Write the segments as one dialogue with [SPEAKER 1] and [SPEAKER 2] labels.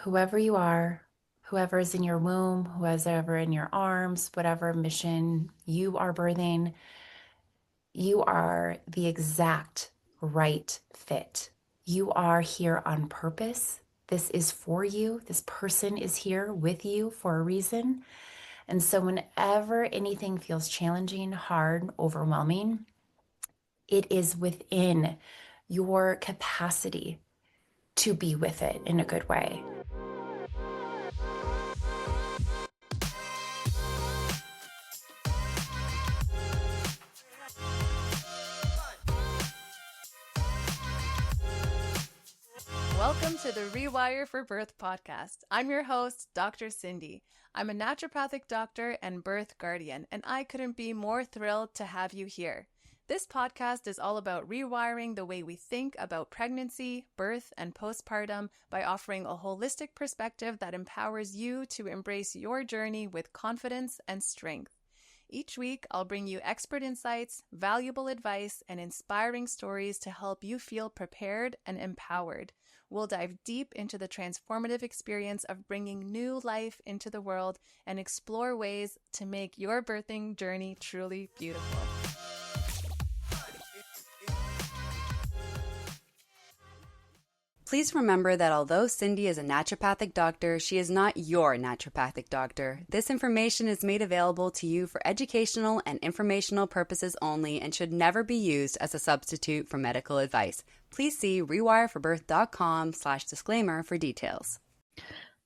[SPEAKER 1] whoever you are, whoever is in your womb, whoever in your arms, whatever mission you are birthing, you are the exact right fit. You are here on purpose. This is for you. This person is here with you for a reason. And so, whenever anything feels challenging, hard, overwhelming, it is within your capacity to be with it in a good way.
[SPEAKER 2] Welcome to the Rewire for Birth podcast. I'm your host, Dr. Cindy. I'm a naturopathic doctor and birth guardian, and I couldn't be more thrilled to have you here. This podcast is all about rewiring the way we think about pregnancy, birth, and postpartum by offering a holistic perspective that empowers you to embrace your journey with confidence and strength. Each week, I'll bring you expert insights, valuable advice, and inspiring stories to help you feel prepared and empowered. We'll dive deep into the transformative experience of bringing new life into the world and explore ways to make your birthing journey truly beautiful.
[SPEAKER 3] Please remember that although Cindy is a naturopathic doctor, she is not your naturopathic doctor. This information is made available to you for educational and informational purposes only and should never be used as a substitute for medical advice. Please see rewireforbirth.com/disclaimer for details.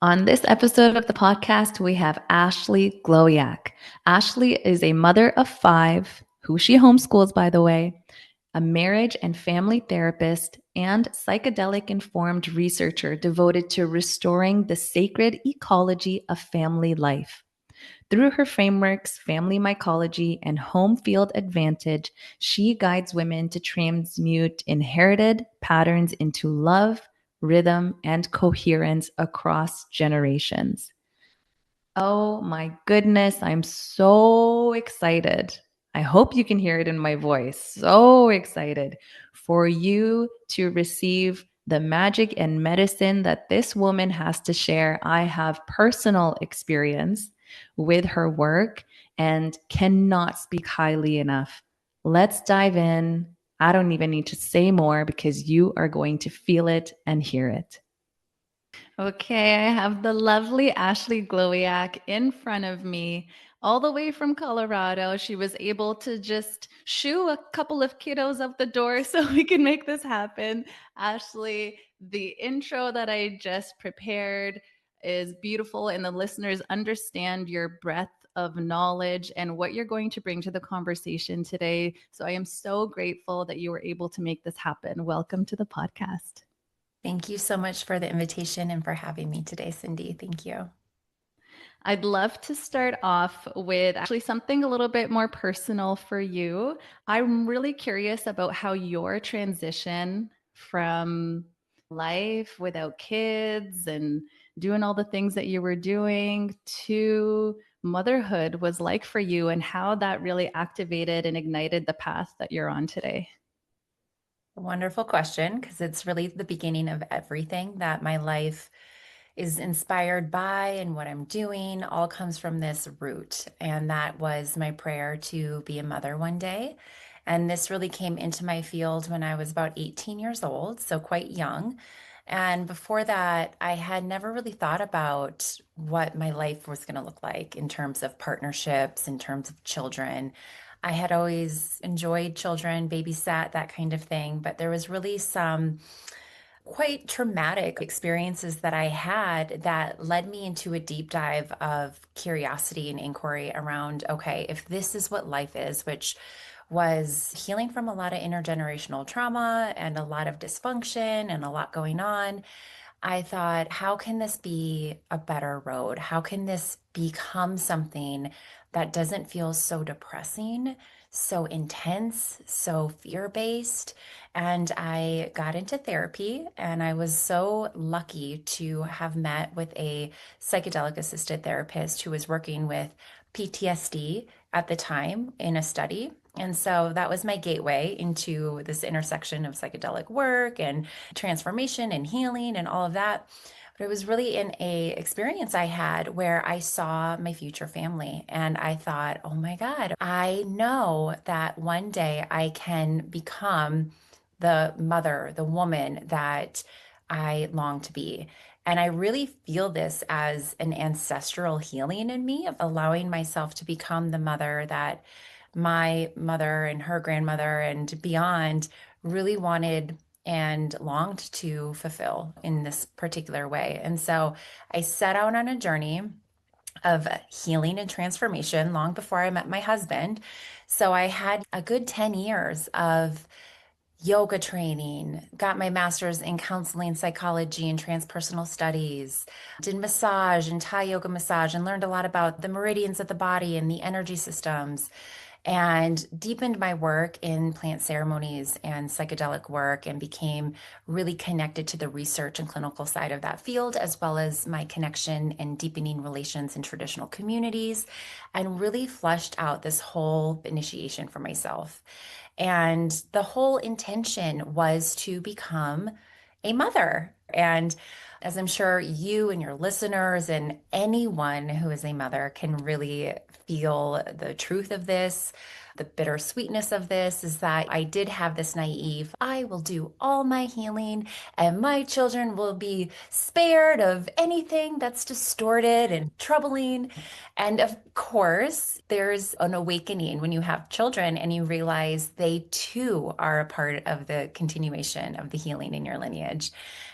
[SPEAKER 4] On this episode of the podcast, we have Ashley Glowiak. Ashley is a mother of 5, who she homeschools, by the way, a marriage and family therapist, and psychedelic-informed researcher devoted to restoring the sacred ecology of family life. Through her frameworks, family mycology, and home field advantage, she guides women to transmute inherited patterns into love, rhythm, and coherence across generations. Oh my goodness, I'm so excited. I hope you can hear it in my voice. So excited for you to receive the magic and medicine that this woman has to share. I have personal experience with her work and cannot speak highly enough. Let's dive in. I don't even need to say more because you are going to feel it and hear it. Okay, I have the lovely Ashley Glowiak in front of me, all the way from Colorado. She was able to just shoo a couple of kiddos out the door so we can make this happen. Ashley, the intro that I just prepared is beautiful, and the listeners understand your breadth of knowledge and what you're going to bring to the conversation today. So I am so grateful that you were able to make this happen. Welcome to the podcast.
[SPEAKER 1] Thank you so much for the invitation and for having me today, Cindy. Thank you.
[SPEAKER 4] I'd love to start off with actually something a little bit more personal for you. I'm really curious about how your transition from life without kids and doing all the things that you were doing to motherhood was like for you and how that really activated and ignited the path that you're on today.
[SPEAKER 1] Wonderful question, because it's really the beginning of everything that my life is inspired by, and what I'm doing all comes from this root. And that was my prayer to be a mother one day. And this really came into my field when I was about 18 years old, so quite young. And before that, I had never really thought about what my life was going to look like in terms of partnerships, in terms of children. I had always enjoyed children, babysat, that kind of thing, but there was really some quite traumatic experiences that I had that led me into a deep dive of curiosity and inquiry around, okay, if this is what life is, which was healing from a lot of intergenerational trauma and a lot of dysfunction and a lot going on, I thought, how can this be a better road? How can this become something that doesn't feel so depressing, so intense, so fear-based? And I got into therapy, and I was so lucky to have met with a psychedelic assisted therapist who was working with PTSD at the time in a study. And so that was my gateway into this intersection of psychedelic work and transformation and healing and all of that. But it was really in a experience I had where I saw my future family and I thought, oh my God, I know that one day I can become the mother, the woman that I long to be. And I really feel this as an ancestral healing in me of allowing myself to become the mother that my mother and her grandmother and beyond really wanted and longed to fulfill in this particular way. And so I set out on a journey of healing and transformation long before I met my husband. So I had a good 10 years of yoga training, got my master's in counseling, psychology, and transpersonal studies, did massage and Thai yoga massage, and learned a lot about the meridians of the body and the energy systems, and deepened my work in plant ceremonies and psychedelic work, and became really connected to the research and clinical side of that field, as well as my connection and deepening relations in traditional communities, and really fleshed out this whole initiation for myself. And the whole intention was to become a mother. And as I'm sure you and your listeners and anyone who is a mother can really feel the truth of this, the bittersweetness of this is that I did have this naive, I will do all my healing and my children will be spared of anything that's distorted and troubling. And of course, there's an awakening when you have children and you realize they too are a part of the continuation of the healing in your lineage.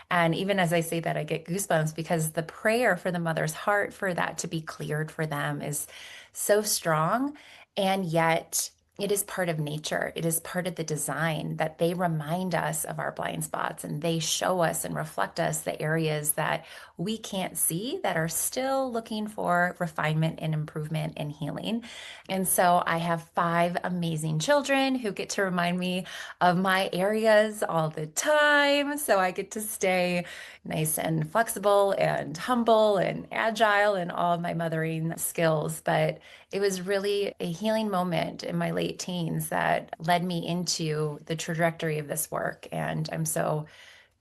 [SPEAKER 1] And even as I say that, I get goosebumps because the prayer for the mother's heart for that to be cleared for them is so strong. And yet, it is part of nature. It is part of the design that they remind us of our blind spots and they show us and reflect us the areas that we can't see that are still looking for refinement and improvement and healing. And so I have five amazing children who get to remind me of my areas all the time. So I get to stay nice and flexible and humble and agile in all of my mothering skills. But it was really a healing moment in my late teens that led me into the trajectory of this work. And I'm so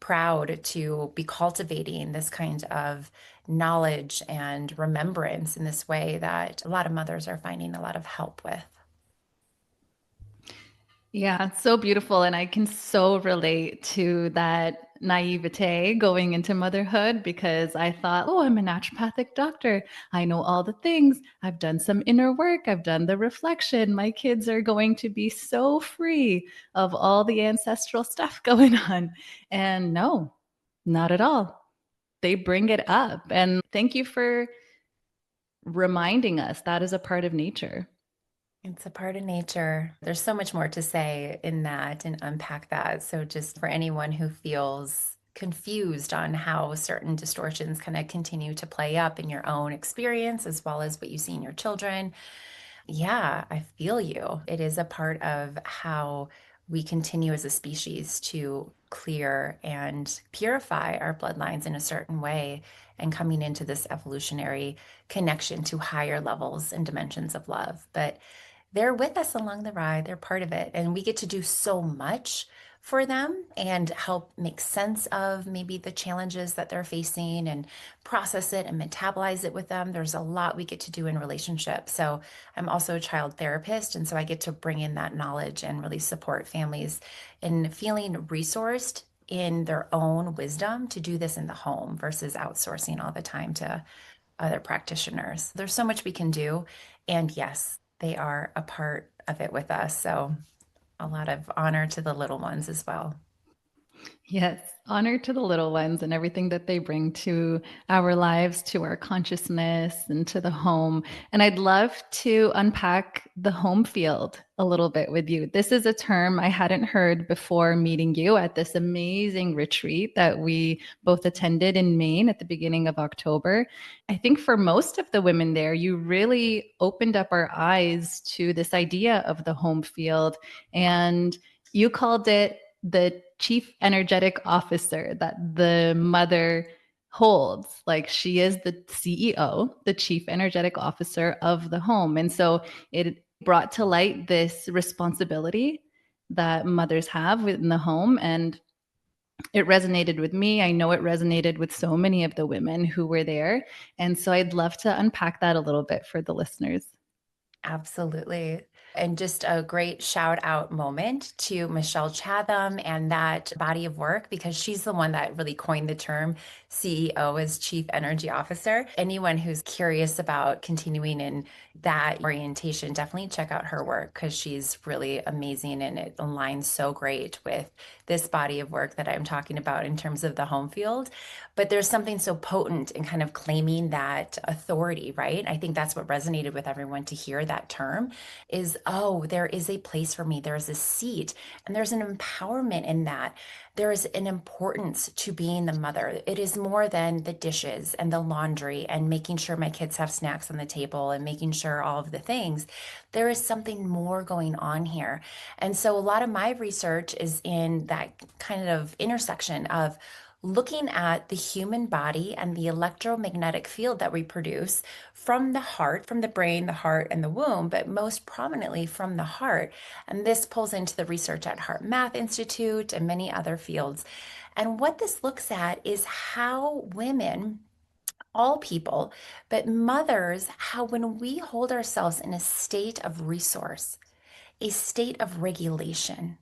[SPEAKER 1] proud to be cultivating this kind of knowledge and remembrance in this way that a lot of mothers are finding a lot of help with.
[SPEAKER 4] Yeah, it's so beautiful. And I can so relate to that naivete going into motherhood because I thought, oh, I'm a naturopathic doctor. I know all the things. I've done some inner work. I've done the reflection. My kids are going to be so free of all the ancestral stuff going on. And no, not at all. They bring it up. And thank you for reminding us that is a part of nature.
[SPEAKER 1] It's a part of nature. There's so much more to say in that and unpack that. So, just for anyone who feels confused on how certain distortions kind of continue to play up in your own experience, as well as what you see in your children, yeah, I feel you. It is a part of how we continue as a species to clear and purify our bloodlines in a certain way and coming into this evolutionary connection to higher levels and dimensions of love. But they're with us along the ride. They're part of it. And we get to do so much for them and help make sense of maybe the challenges that they're facing and process it and metabolize it with them. There's a lot we get to do in relationships. So I'm also a child therapist. And so I get to bring in that knowledge and really support families in feeling resourced in their own wisdom to do this in the home versus outsourcing all the time to other practitioners. There's so much we can do. And yes, they are a part of it with us. So a lot of honor to the little ones as well.
[SPEAKER 4] Yes, honor to the little ones and everything that they bring to our lives, to our consciousness, and to the home. And I'd love to unpack the home field a little bit with you. This is a term I hadn't heard before meeting you at this amazing retreat that we both attended in Maine at the beginning of October. I think for most of the women there, you really opened up our eyes to this idea of the home field. And you called it the chief energetic officer that the mother holds. Like she is the CEO, the chief energetic officer of the home. And so it brought to light this responsibility that mothers have within the home. And It resonated with me. I know it resonated with so many of the women who were there. And so I'd love to unpack that a little bit for the listeners.
[SPEAKER 1] Absolutely. And just a great shout out moment to Michelle Chatham and that body of work, because she's the one that really coined the term CEO as Chief Energy Officer. Anyone who's curious about continuing in that orientation, definitely check out her work because she's really amazing and it aligns so great with this body of work that I'm talking about in terms of the home field. But there's something so potent in kind of claiming that authority, right? I think that's what resonated with everyone to hear that term is, oh, there is a place for me. There's a seat and there's an empowerment in that. There is an importance to being the mother. It is more than the dishes and the laundry and making sure my kids have snacks on the table and making sure all of the things. There is something more going on here. And so a lot of my research is in that kind of intersection of looking at the human body and the electromagnetic field that we produce from the heart, from the brain, the heart, and the womb, but most prominently from the heart. And this pulls into the research at Heart Math Institute and many other fields. And what this looks at is how women, all people, but mothers, how when we hold ourselves in a state of resource, a state of regulation,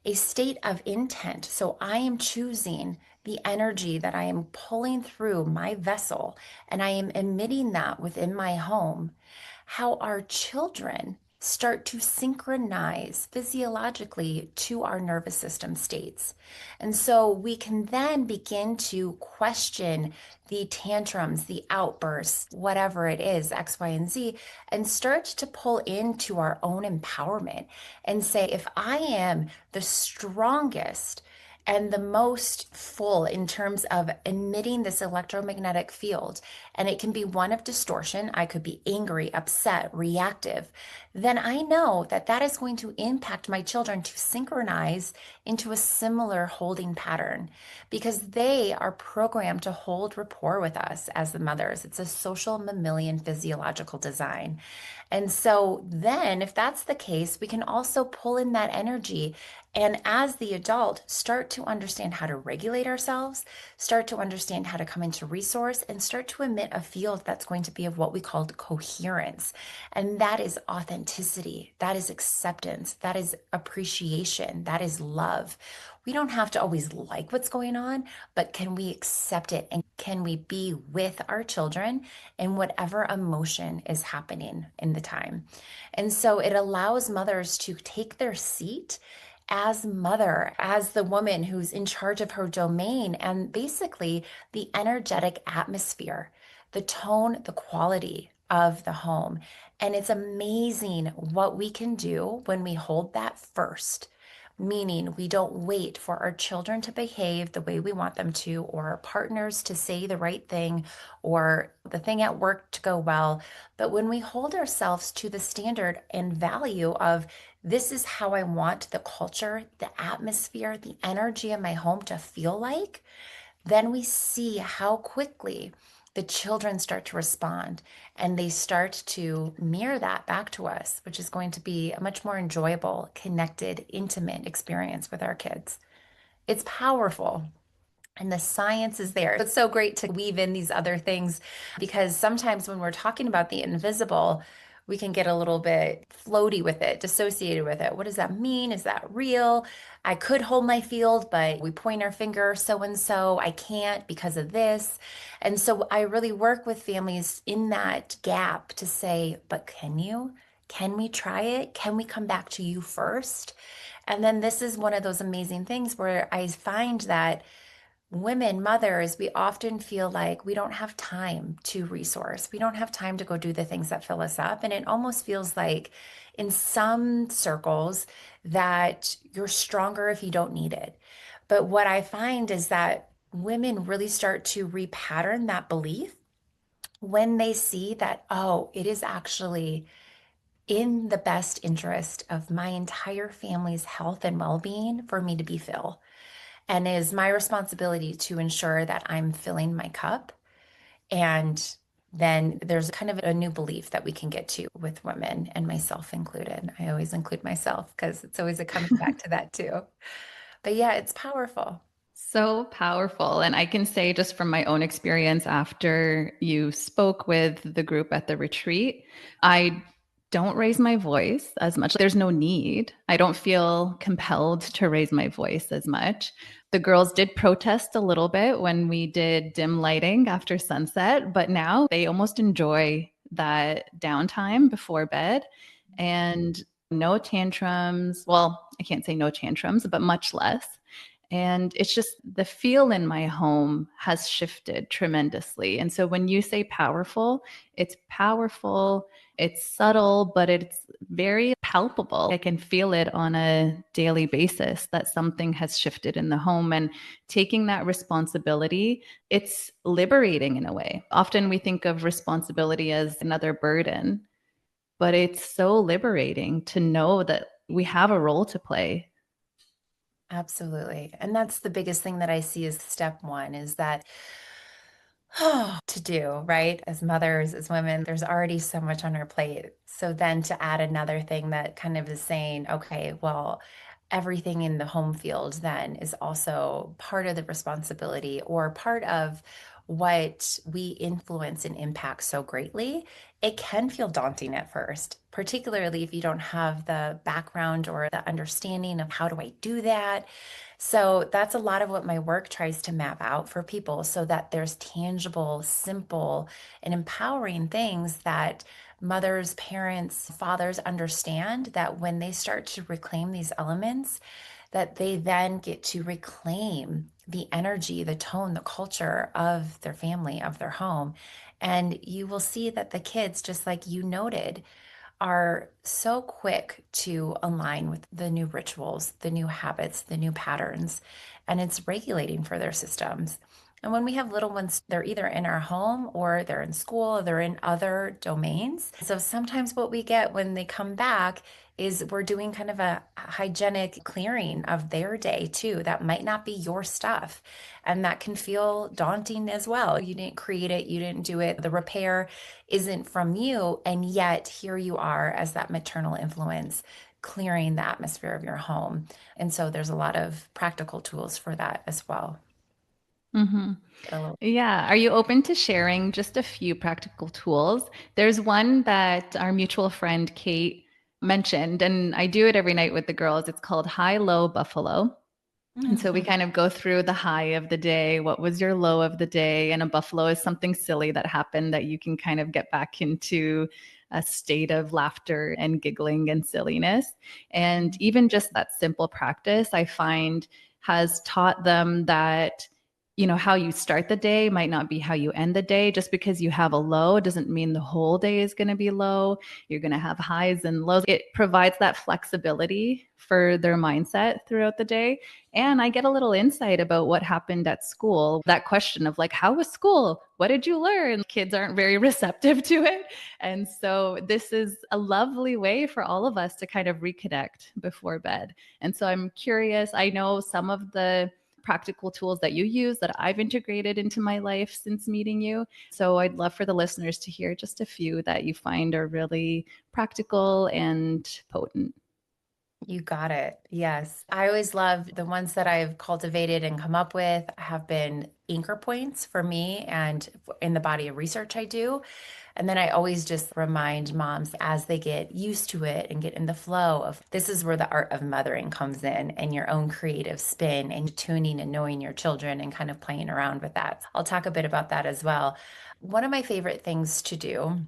[SPEAKER 1] a state of intent. So I am choosing the energy that I am pulling through my vessel and I am emitting that within my home. How our children start to synchronize physiologically to our nervous system states. And so we can then begin to question the tantrums, the outbursts, whatever it is, X, Y, and Z, and start to pull into our own empowerment and say, if I am the strongest and the most full in terms of emitting this electromagnetic field, and it can be one of distortion, I could be angry, upset, reactive, then I know that that is going to impact my children to synchronize into a similar holding pattern because they are programmed to hold rapport with us as the mothers. It's a social mammalian physiological design. And so then, if that's the case, we can also pull in that energy and as the adult, start to understand how to regulate ourselves, start to understand how to come into resource, and start to emit a field that's going to be of what we call coherence. And that is authenticity, that is acceptance, that is appreciation, that is love. We don't have to always like what's going on, but can we accept it and can we be with our children in whatever emotion is happening in the time? And so it allows mothers to take their seat as mother, as the woman who's in charge of her domain, and basically the energetic atmosphere, the tone, the quality of the home. And it's amazing what we can do when we hold that first, meaning we don't wait for our children to behave the way we want them to, or our partners to say the right thing, or the thing at work to go well. But when we hold ourselves to the standard and value of this is how I want the culture, the atmosphere, the energy in my home to feel like, then we see how quickly the children start to respond and they start to mirror that back to us, which is going to be a much more enjoyable, connected, intimate experience with our kids. It's powerful. And the science is there. It's so great to weave in these other things because sometimes when we're talking about the invisible, we can get a little bit floaty with it, dissociated with it. What does that mean? Is that real? I could hold my field, but we point our finger, so and so, I can't because of this. And so I really work with families in that gap to say, but can you? Can we try it? Can we come back to you first? And then this is one of those amazing things where I find that women, mothers, we often feel like we don't have time to resource. We don't have time to go do the things that fill us up. And it almost feels like in some circles that you're stronger if you don't need it. But what I find is that women really start to repattern that belief when they see that, oh, it is actually in the best interest of my entire family's health and well-being for me to be Phil and it is my responsibility to ensure that I'm filling my cup. And then there's kind of a new belief that we can get to with women and myself included. I always include myself because it's always a coming back to that too. But yeah, it's powerful.
[SPEAKER 4] So powerful. And I can say just from my own experience after you spoke with the group at the retreat, I don't raise my voice as much. There's no need. I don't feel compelled to raise my voice as much. The girls did protest a little bit when we did dim lighting after sunset, but now they almost enjoy that downtime before bed and no tantrums. Well, I can't say no tantrums, but much less. And it's just the feel in my home has shifted tremendously. And so when you say powerful, it's subtle, but it's very palpable. I can feel it on a daily basis that something has shifted in the home. And taking that responsibility, it's liberating in a way. Often we think of responsibility as another burden, but it's so liberating to know that we have a role to play.
[SPEAKER 1] Absolutely. And that's the biggest thing that I see as step one is that to do, right? As mothers, as women, there's already so much on our plate. So then to add another thing that kind of is saying, okay, well, everything in the home field then is also part of the responsibility or part of what we influence and impact so greatly. It can feel daunting at first, particularly if you don't have the background or the understanding of how do I do that. So that's a lot of what my work tries to map out for people so that there's tangible, simple, and empowering things that mothers, parents, fathers understand that when they start to reclaim these elements, that they then get to reclaim the energy, the tone, the culture of their family, of their home. And you will see that the kids, just like you noted, are so quick to align with the new rituals, the new habits, the new patterns, and it's regulating for their systems. And when we have little ones, they're either in our home or they're in school, or they're in other domains. So sometimes what we get when they come back is we're doing kind of a hygienic clearing of their day too. That might not be your stuff. And that can feel daunting as well. You didn't create it, you didn't do it. The repair isn't from you. And yet here you are as that maternal influence clearing the atmosphere of your home. And so there's a lot of practical tools for that as well.
[SPEAKER 4] Mhm.
[SPEAKER 1] Get a little
[SPEAKER 4] Yeah. Are you open to sharing just a few practical tools? There's one that our mutual friend Kate mentioned, and I do it every night with the girls. It's called High Low Buffalo. And so we
[SPEAKER 1] Mhm.
[SPEAKER 4] kind of go through the high of the day. What was your low of the day? And a buffalo is something silly that happened that you can kind of get back into a state of laughter and giggling and silliness. And even just that simple practice, I find has taught them that, how you start the day might not be how you end the day. Just because you have a low doesn't mean the whole day is going to be low. You're going to have highs and lows. It provides that flexibility for their mindset throughout the day. And I get a little insight about what happened at school. That question of like, how was school? What did you learn? Kids aren't very receptive to it. And so this is a lovely way for all of us to kind of reconnect before bed. And so I'm curious, I know some of the practical tools that you use that I've integrated into my life since meeting you. So I'd love for the listeners to hear just a few that you find are really practical and potent.
[SPEAKER 1] You got it. Yes. I always love the ones that I've cultivated and come up with have been anchor points for me and in the body of research I do. And then I always just remind moms as they get used to it and get in the flow of this is where the art of mothering comes in and your own creative spin and tuning and knowing your children and kind of playing around with that. I'll talk a bit about that as well. One of my favorite things to do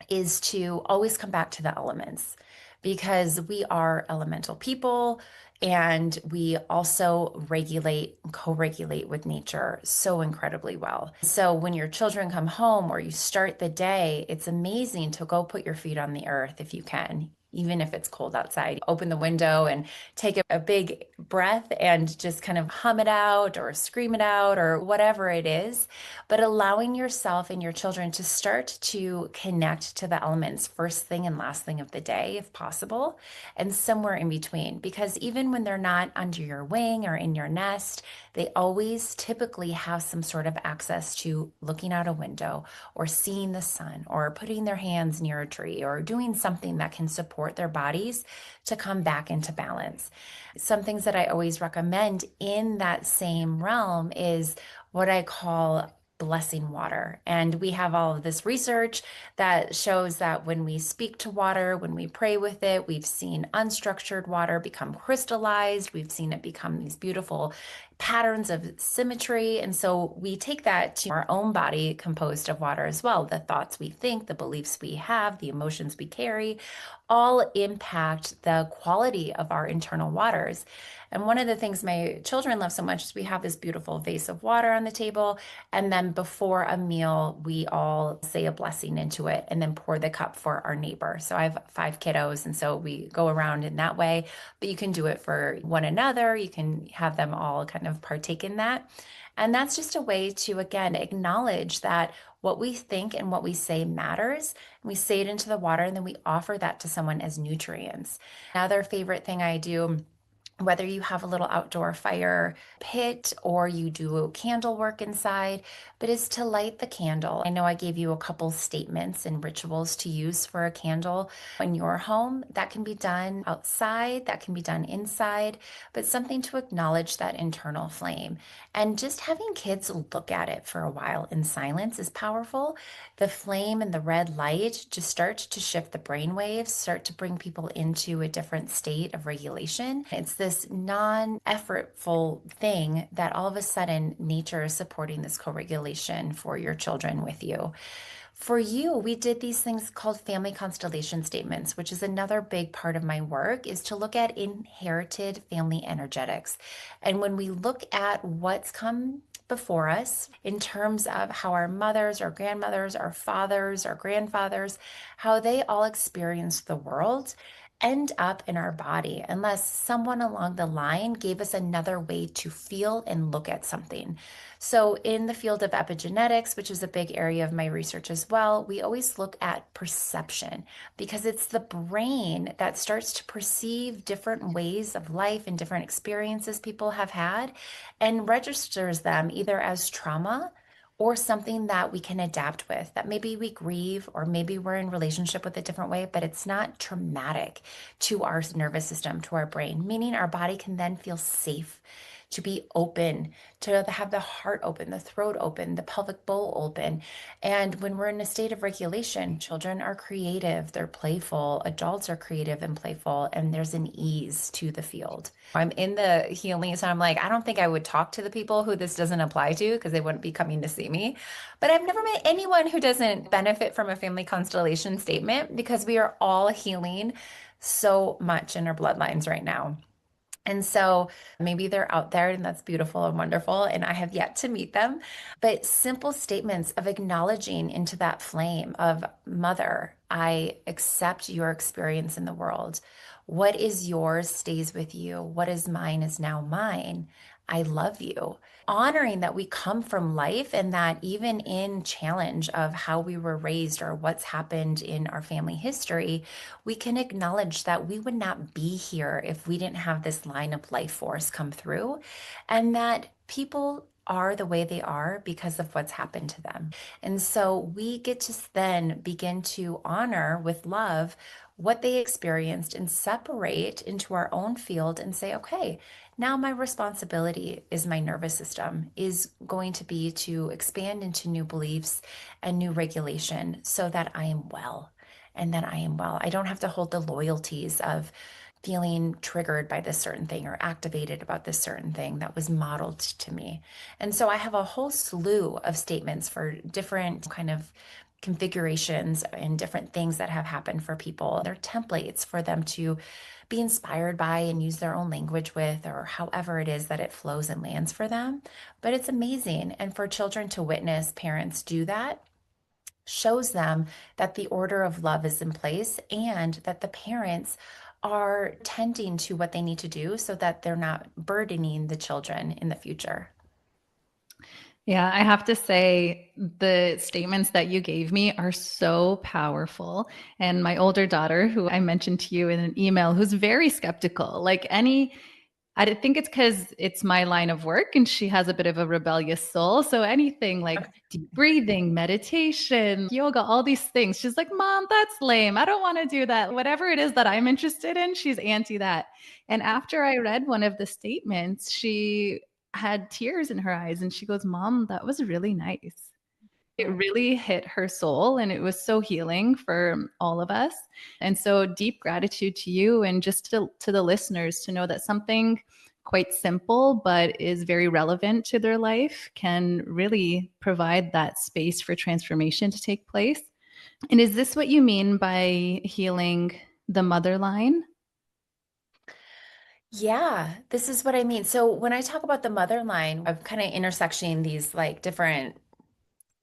[SPEAKER 1] is to always come back to the elements because we are elemental people and we also regulate, co-regulate with nature so incredibly well. So when your children come home or you start the day, it's amazing to go put your feet on the earth if you can. Even if it's cold outside, open the window and take a big breath and just kind of hum it out or scream it out or whatever it is, but allowing yourself and your children to start to connect to the elements first thing and last thing of the day, if possible, and somewhere in between. Because even when they're not under your wing or in your nest, they always typically have some sort of access to looking out a window or seeing the sun or putting their hands near a tree or doing something that can support support their bodies to come back into balance. Some things that I always recommend in that same realm is what I call blessing water. And we have all of this research that shows that when we speak to water, when we pray with it, we've seen unstructured water become crystallized. We've seen it become these beautiful patterns of symmetry. And so we take that to our own body composed of water as well. The thoughts we think, the beliefs we have, the emotions we carry, all impact the quality of our internal waters. And one of the things my children love so much is we have this beautiful vase of water on the table. And then before a meal, we all say a blessing into it and then pour the cup for our neighbor. So I have 5 kiddos. And so we go around in that way, but you can do it for one another. You can have them all kind of partake in that. And that's just a way to, again, acknowledge that what we think and what we say matters. We say it into the water and then we offer that to someone as nutrients. Another favorite thing I do, whether you have a little outdoor fire pit or you do candle work inside, but is to light the candle. I know I gave you a couple statements and rituals to use for a candle in your home. That can be done outside, that can be done inside, but something to acknowledge that internal flame. And just having kids look at it for a while in silence is powerful. The flame and the red light just start to shift the brain waves, start to bring people into a different state of regulation. It's this non-effortful thing that all of a sudden nature is supporting this co-regulation for your children with you. For you, we did these things called family constellation statements, which is another big part of my work, is to look at inherited family energetics. And when we look at what's come before us in terms of how our mothers, our grandmothers, our fathers, our grandfathers, how they all experienced the world, end up in our body unless someone along the line gave us another way to feel and look at something. So in the field of epigenetics, which is a big area of my research as well, we always look at perception because it's the brain that starts to perceive different ways of life and different experiences people have had and registers them either as trauma or something that we can adapt with, that maybe we grieve or maybe we're in relationship with a different way, but it's not traumatic to our nervous system, to our brain, meaning our body can then feel safe to be open, to have the heart open, the throat open, the pelvic bowl open. And when we're in a state of regulation, children are creative, they're playful, adults are creative and playful, and there's an ease to the field. I'm in the healing, so I'm like, I don't think I would talk to the people who this doesn't apply to because they wouldn't be coming to see me. But I've never met anyone who doesn't benefit from a family constellation statement because we are all healing so much in our bloodlines right now. And so maybe they're out there and that's beautiful and wonderful, and I have yet to meet them. But simple statements of acknowledging into that flame of mother, I accept your experience in the world. What is yours stays with you. What is mine is now mine. I love you. Honoring that we come from life and that even in challenge of how we were raised or what's happened in our family history, we can acknowledge that we would not be here if we didn't have this line of life force come through, and that people are the way they are because of what's happened to them. And so we get to then begin to honor with love what they experienced and separate into our own field and say, okay, now my responsibility is my nervous system is going to be to expand into new beliefs and new regulation so that I am well and that I am well. I don't have to hold the loyalties of feeling triggered by this certain thing or activated about this certain thing that was modeled to me. And so I have a whole slew of statements for different kind of configurations and different things that have happened for people. They're templates for them to be inspired by and use their own language with, or however it is that it flows and lands for them. But it's amazing. And for children to witness parents do that shows them that the order of love is in place and that the parents are tending to what they need to do so that they're not burdening the children in the future.
[SPEAKER 4] Yeah, I have to say the statements that you gave me are so powerful. And my older daughter, who I mentioned to you in an email, who's very skeptical, like I think it's because it's my line of work and she has a bit of a rebellious soul. So anything like
[SPEAKER 1] Okay.
[SPEAKER 4] deep breathing, meditation, yoga, all these things. She's like, Mom, that's lame. I don't want to do that. Whatever it is that I'm interested in, she's anti that. And after I read one of the statements, she had tears in her eyes and she goes, Mom, that was really nice. It really hit her soul and it was so healing for all of us. And so deep gratitude to you and just to the listeners to know that something quite simple but is very relevant to their life can really provide that space for transformation to take place. And is this what you mean by healing the mother line?
[SPEAKER 1] Yeah, this is what I mean. So when I talk about the mother line, I'm kind of intersecting these like different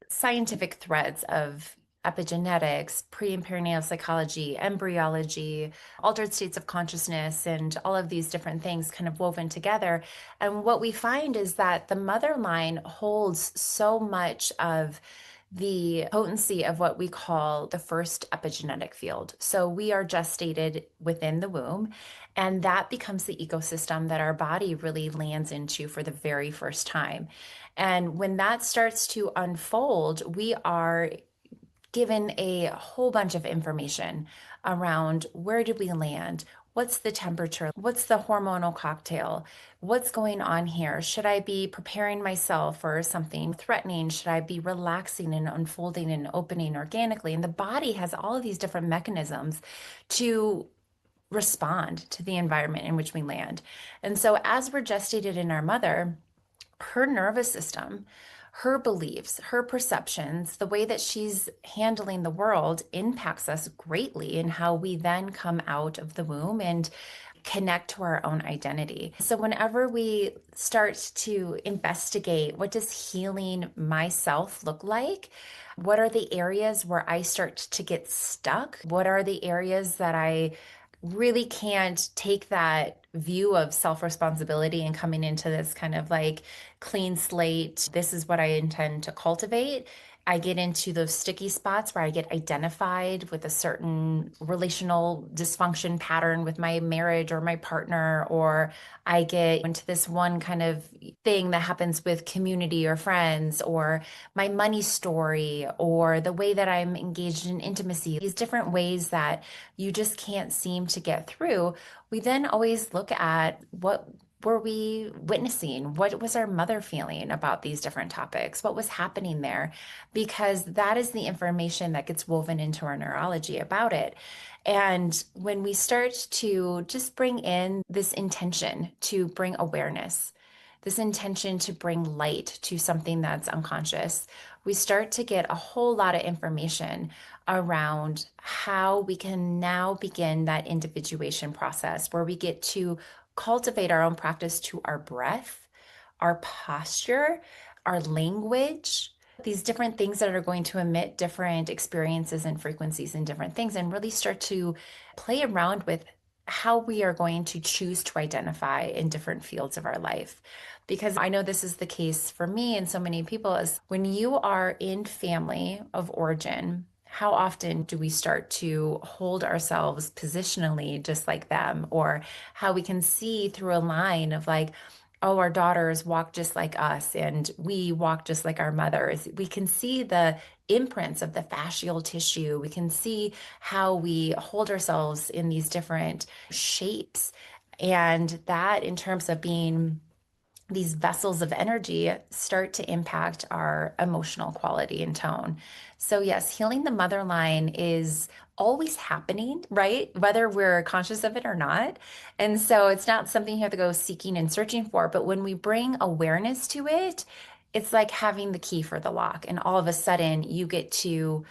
[SPEAKER 1] scientific threads of epigenetics, pre and perinatal psychology, embryology, altered states of consciousness, and all of these different things kind of woven together. And what we find is that the mother line holds so much of the potency of what we call the first epigenetic field. So we are gestated within the womb, and that becomes the ecosystem that our body really lands into for the very first time. And when that starts to unfold, we are given a whole bunch of information around where did we land? What's the temperature? What's the hormonal cocktail? What's going on here? Should I be preparing myself for something threatening? Should I be relaxing and unfolding and opening organically? And the body has all of these different mechanisms to respond to the environment in which we land. And so, as we're gestated in our mother, her nervous system, her beliefs, her perceptions, the way that she's handling the world impacts us greatly in how we then come out of the womb and connect to our own identity. So whenever we start to investigate what does healing myself look like? What are the areas where I start to get stuck? What are the areas that I really can't take that view of self responsibility and coming into this kind of like clean slate? This is what I intend to cultivate. I get into those sticky spots where I get identified with a certain relational dysfunction pattern with my marriage or my partner, or I get into this one kind of thing that happens with community or friends, or my money story, or the way that I'm engaged in intimacy, these different ways that you just can't seem to get through. We then always look at what were we witnessing? What was our mother feeling about these different topics? What was happening there? Because that is the information that gets woven into our neurology about it. And when we start to just bring in this intention to bring awareness, this intention to bring light to something that's unconscious, we start to get a whole lot of information around how we can now begin that individuation process where we get to cultivate our own practice to our breath, our posture, our language, these different things that are going to emit different experiences and frequencies and different things, and really start to play around with how we are going to choose to identify in different fields of our life. Because I know this is the case for me and so many people is when you are in family of origin, how often do we start to hold ourselves positionally just like them, or how we can see through a line of like, oh, our daughters walk just like us and we walk just like our mothers. We can see the imprints of the fascial tissue. We can see how we hold ourselves in these different shapes. And that, in terms of being these vessels of energy, start to impact our emotional quality and tone. So, yes, healing the mother line is always happening, right? Whether we're conscious of it or not. And so it's not something you have to go seeking and searching for. But when we bring awareness to it, it's like having the key for the lock. And all of a sudden, you get to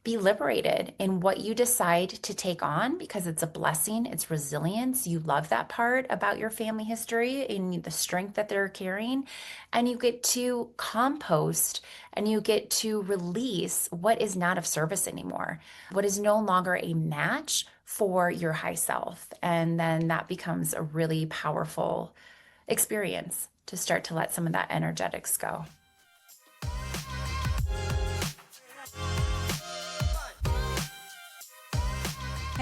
[SPEAKER 1] be liberated in what you decide to take on because it's a blessing, it's resilience. You love that part about your family history and the strength that they're carrying. And you get to compost and you get to release what is not of service anymore, what is no longer a match for your high self. And then that becomes a really powerful experience to start to let some of that energetics go.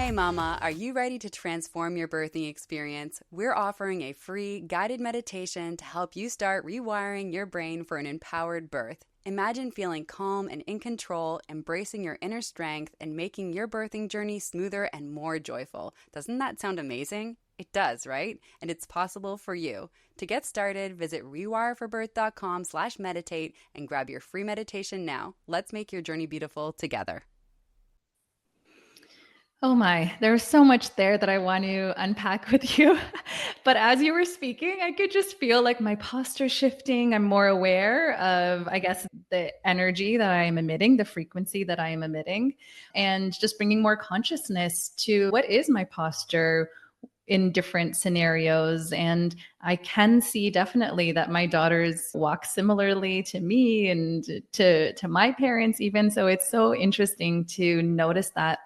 [SPEAKER 3] Hey mama, are you ready to transform your birthing experience? We're offering a free guided meditation to help you start rewiring your brain for an empowered birth. Imagine feeling calm and in control, embracing your inner strength, and making your birthing journey smoother and more joyful. Doesn't that sound amazing? It does, right? And it's possible for you. To get started, visit rewireforbirth.com/meditate and grab your free meditation now. Let's make your journey beautiful together.
[SPEAKER 4] Oh my, there's so much there that I want to unpack with you. But as you were speaking, I could just feel like my posture shifting. I'm more aware of, I guess, the energy that I am emitting, the frequency that I am emitting, and just bringing more consciousness to what is my posture in different scenarios. And I can see definitely that my daughters walk similarly to me and to my parents even. So it's so interesting to notice that.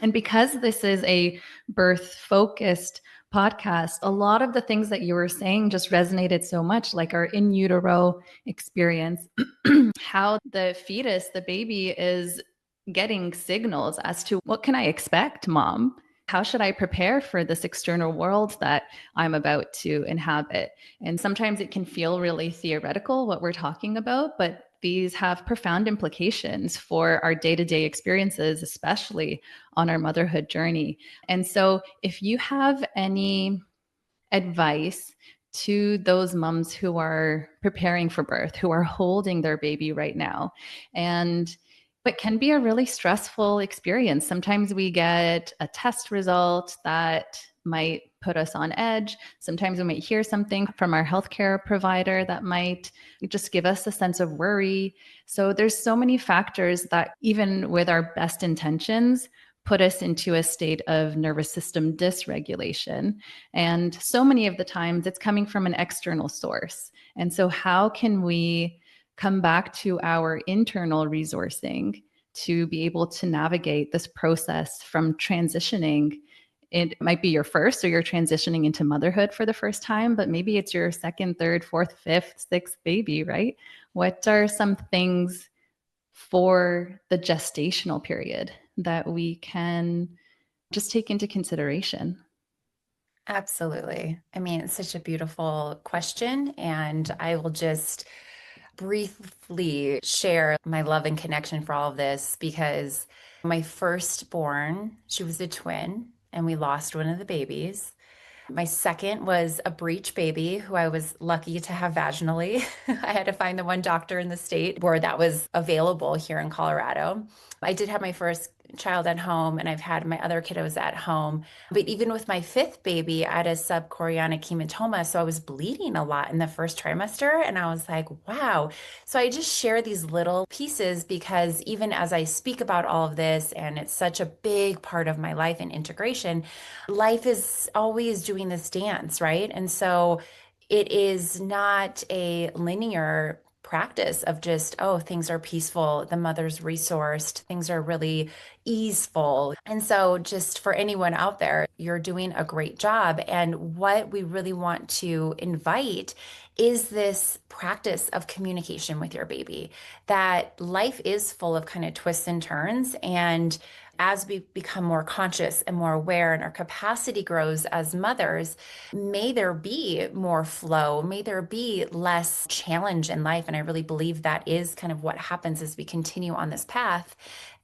[SPEAKER 4] And because this is a birth focused podcast, a lot of the things that you were saying just resonated so much, like our in utero experience, how the fetus, the baby, is getting signals as to what can I expect, mom? How should I prepare for this external world that I'm about to inhabit? And sometimes it can feel really theoretical what we're talking about, but these have profound implications for our day to day experiences, especially on our motherhood journey. And so, if you have any advice to those moms who are preparing for birth, who are holding their baby right now, and it can be a really stressful experience. Sometimes we get a test result that might put us on edge. Sometimes we might hear something from our healthcare provider that might just give us a sense of worry. So there's so many factors that, even with our best intentions, put us into a state of nervous system dysregulation. And so many of the times it's coming from an external source. And so how can we come back to our internal resourcing to be able to navigate this process from transitioning? It might be your first, or you're transitioning into motherhood for the first time, but maybe it's your second, third, fourth, fifth, sixth baby, right? What are some things for the gestational period that we can just take into consideration?
[SPEAKER 1] Absolutely. I mean, it's such a beautiful question. And I will just briefly share my love and connection for all of this because my firstborn, she was a twin, and we lost one of the babies. My second was a breech baby who I was lucky to have vaginally. I had to find the one doctor in the state where that was available here in Colorado. I did have my first child at home, and I've had my other kiddos at home. But even with my fifth baby, I had a subchorionic hematoma. So I was bleeding a lot in the first trimester. And I was like, wow. So I just share these little pieces because even as I speak about all of this, and it's such a big part of my life and integration, life is always doing this dance, right? And so it is not a linear practice of just, oh, things are peaceful, the mother's resourced, things are really easeful. And so, just for anyone out there, you're doing a great job. And what we really want to invite is this practice of communication with your baby, that life is full of kind of twists and turns. And as we become more conscious and more aware and our capacity grows as mothers, may there be more flow, may there be less challenge in life. And I really believe that is kind of what happens as we continue on this path.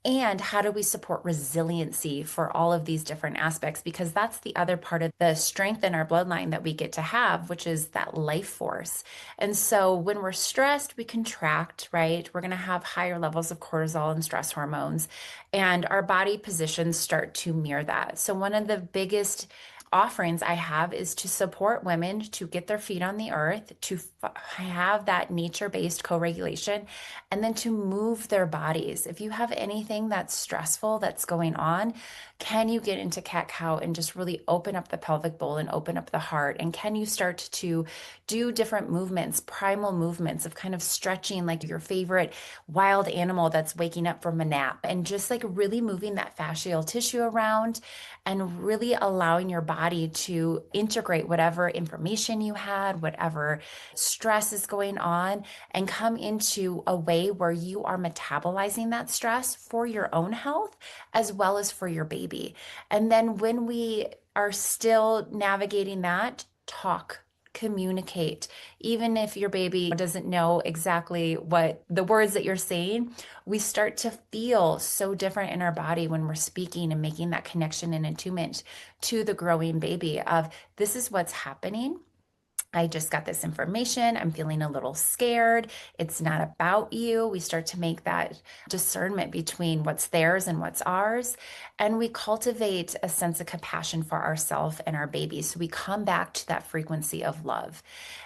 [SPEAKER 1] And how do we support resiliency for all of these different aspects? Because that's the other part of the strength in our bloodline that we get to have, which is that life force. And so when we're stressed, we contract, right? We're going to have higher levels of cortisol and stress hormones, and our body positions start to mirror that. So one of the biggest offerings I have is to support women to get their feet on the earth, to have that nature-based co-regulation, and then to move their bodies. If you have anything that's stressful that's going on, can you get into cat-cow and just really open up the pelvic bowl and open up the heart? And can you start to do different movements, primal movements of kind of stretching like your favorite wild animal that's waking up from a nap, and just like really moving that fascial tissue around and really allowing your body body to integrate whatever information you had, whatever stress is going on, and come into a way where you are metabolizing that stress for your own health as well as for your baby. And then when we are still navigating that, talk, communicate. Even if your baby doesn't know exactly what the words that you're saying, we start to feel so different in our body when we're speaking and making that connection and attunement to the growing baby of this is what's happening. I just got this information. I'm feeling a little scared. It's not about you. We start to make that discernment between what's theirs and what's ours. And we cultivate a sense of compassion for ourselves and our babies. So we come back to that frequency of love.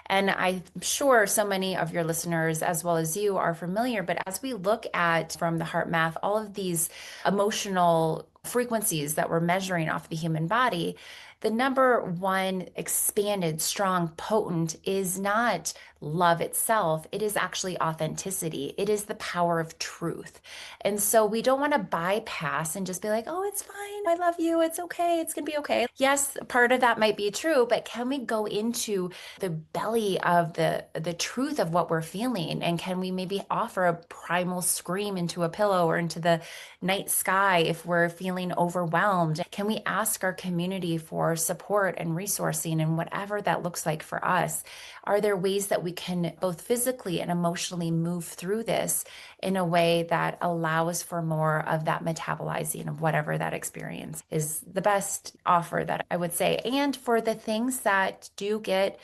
[SPEAKER 1] And I'm sure so many of your listeners, as well as you, are familiar. But as we look at from the heart math, all of these emotional frequencies that we're measuring off the human body, the number one expanded, strong, potent is not love itself. It is actually authenticity. It is the power of truth. And so we don't want to bypass and just be like, oh, it's fine. I love you. It's okay. It's going to be okay. Yes, part of that might be true, but can we go into the belly of the truth of what we're feeling? And can we maybe offer a primal scream into a pillow or into the night sky if we're feeling overwhelmed? Can we ask our community for support and resourcing and whatever that looks like for us? Are there ways that we can both physically and emotionally move through this in a way that allows for more of that metabolizing of whatever that experience is? The best offer that I would say. And for the things that do get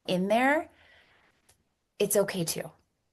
[SPEAKER 1] in there, it's okay too.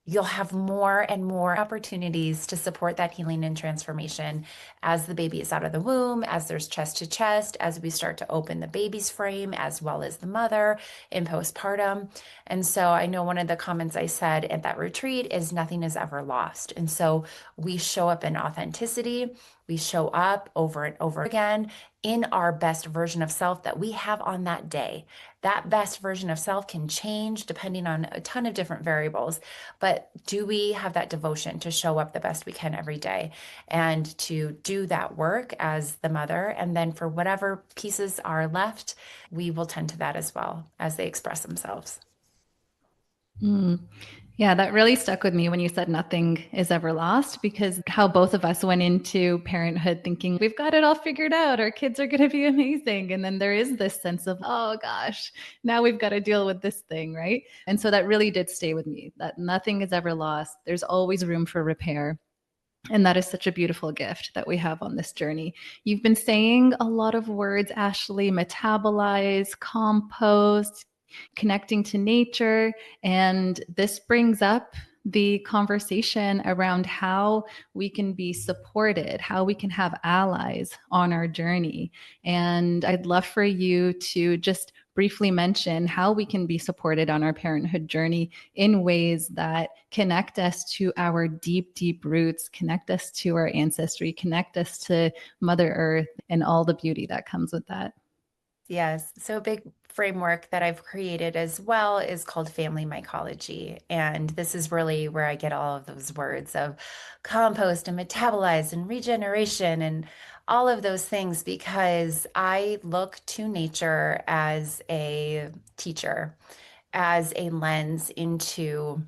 [SPEAKER 1] You'll have more and more opportunities to support that healing and transformation as the baby is out of the womb, as there's chest to chest, as we start to open the baby's frame, as well as the mother in postpartum. And so I know one of the comments I said at that retreat is nothing is ever lost. And so we show up in authenticity. We show up over and over again in our best version of self that we have on that day. That best version of self can change depending on a ton of different variables. But do we have that devotion to show up the best we can every day and to do that work as the mother? And then for whatever pieces are left, we will tend to that as well as they express themselves.
[SPEAKER 4] Mm. Yeah, that really stuck with me when you said nothing is ever lost, because how both of us went into parenthood thinking we've got it all figured out, our kids are going to be amazing. And then there is this sense of, oh gosh, now we've got to deal with this thing, right? And so that really did stay with me, that nothing is ever lost. There's always room for repair. And that is such a beautiful gift that we have on this journey. You've been saying a lot of words, Ashley: metabolize, compost, connecting to nature. And this brings up the conversation around how we can be supported, how we can have allies on our journey. And I'd love for you to just briefly mention how we can be supported on our parenthood journey in ways that connect us to our deep, deep roots, connect us to our ancestry, connect us to Mother Earth and all the beauty that comes with that.
[SPEAKER 1] Yes. So a big framework that I've created as well is called family mycology. And this is really where I get all of those words of compost and metabolize and regeneration and all of those things, because I look to nature as a teacher, as a lens into